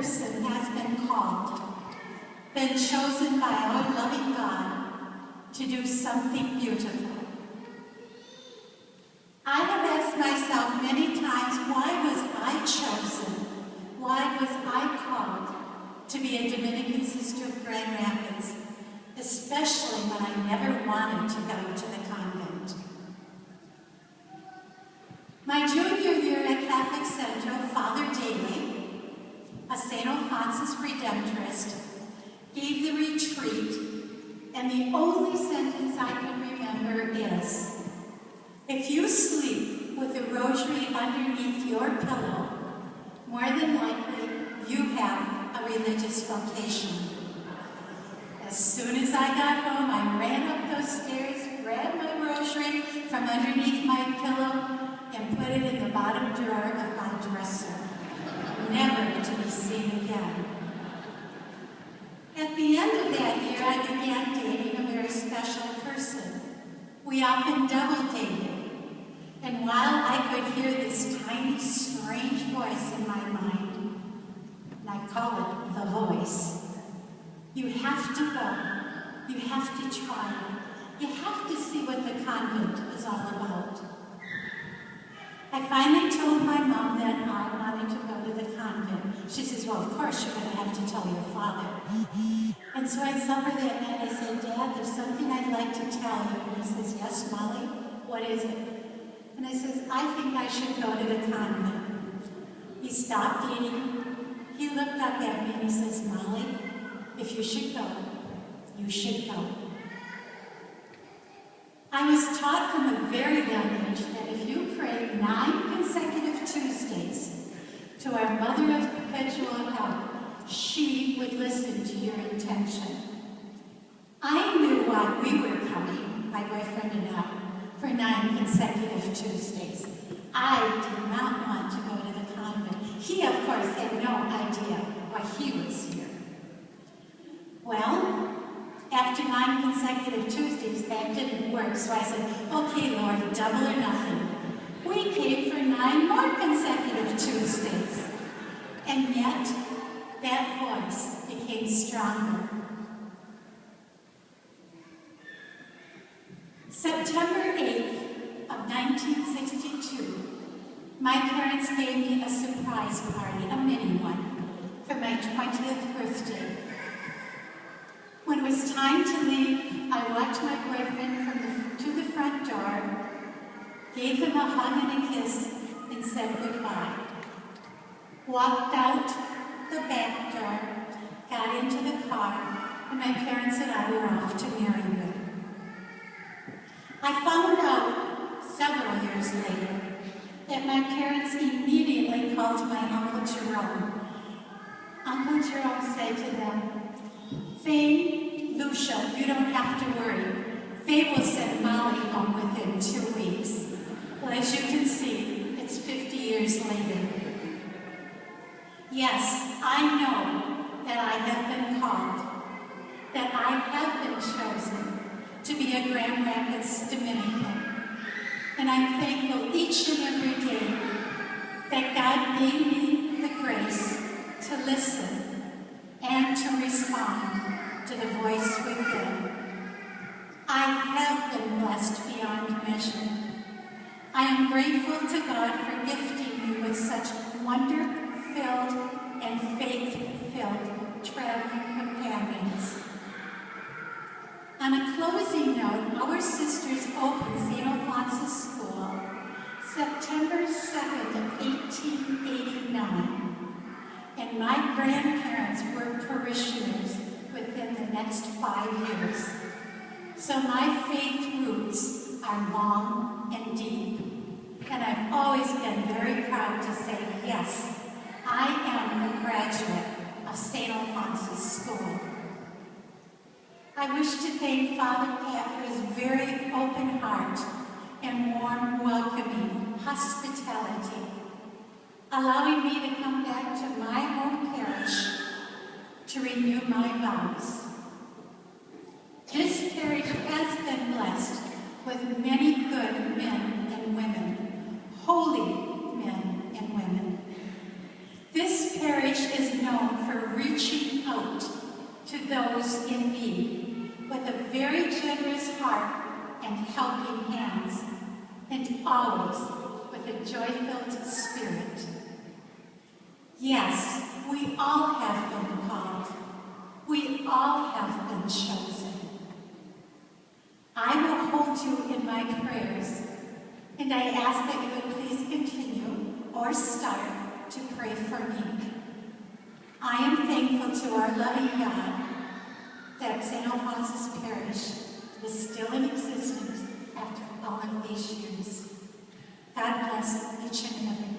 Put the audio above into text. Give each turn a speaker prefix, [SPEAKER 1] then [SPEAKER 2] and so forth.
[SPEAKER 1] person has been called, been chosen by our loving God to do something beautiful. I have asked myself many times, why was I chosen? Why was I called to be a Dominican sister of Grand Rapids, especially when I never wanted to go to the convent? My junior year at Catholic Central, Father Daly, a St.Alphonsus Redemptorist, gave the retreat, and the only sentence I can remember is, if you sleep with a rosary underneath your pillow, more than likely you have a religious vocation. As soon as I got home, I ran up those stairs, grabbed my rosary from underneath my pillow, and put it in the bottom drawer of my dresser, never to be seen again. At the end of that year, I began dating a very special person. We often double dated. And while I could hear this tiny, strange voice in my mind, and I call it the voice, you have to go, you have to try, you have to see what the convent is all about. I finally told my mom that I wanted to go to the convent. She says, well, of course you're going to have to tell your father. And so I saw her that night. I said, Dad, there's something I'd like to tell you. And he says, yes, Molly, what is it? And I says, I think I should go to the convent. He stopped eating. He looked up at me and he says, Molly, if you should go, you should go. I was taught from a very young age that if you prayed 9 consecutive Tuesdays to our Mother of Perpetual Help, she would listen to your intention. I knew why we were coming, my boyfriend and I, for 9 consecutive Tuesdays. I did not want to go to the convent. He, of course, had no idea why he was here. Well, after 9 consecutive Tuesdays, that didn't work, so I said, okay, Lord, double or nothing. We came for 9 more consecutive Tuesdays. And yet, that voice became stronger. September 8th of 1962, my parents gave me a surprise party, a mini one, for my 20th birthday. When it was time to leave, I walked my boyfriend to the front door, gave him a hug and a kiss, and said goodbye. Walked out the back door, got into the car, and my parents and I were off to Marywood. I found out several years later that my parents immediately called my Uncle Jerome. Uncle Jerome said to them, Faye, Lucia, you don't have to worry. Faye will send Molly home within 2 weeks. Well, as you can see, it's 50 years later. Yes, I know that I have been called, that I have been chosen to be a Grand Rapids Dominican. And I'm thankful each and every day that God gave me the grace to listen and to respond to the voice within. I have been blessed beyond measure. I am grateful to God for gifting me with such wonder-filled and faith-filled traveling companions. On a closing note, our sisters opened St.Alphonsus School September 2nd of 1889, and my grandparents were parishioners within the next 5 years. So my faith roots are long and deep, and I've always been very proud to say, yes, I am a graduate of St.Alphonsus School. I wish to thank Father Pat for his very open heart and warm, welcoming hospitality, allowing me to come back to my home parish to renew my vows. This parish has been blessed with many good men and women, holy men and women. This parish is known for reaching out to those in need with a very generous heart and helping hands, and always with a joy-filled spirit. Yes, we all have been called. We all have been chosen. I will hold you in my prayers, and I ask that you would please continue or start to pray for me. I am thankful to our loving God that St.Alphonsus Parish is still in existence after all of these years. God bless each and every one.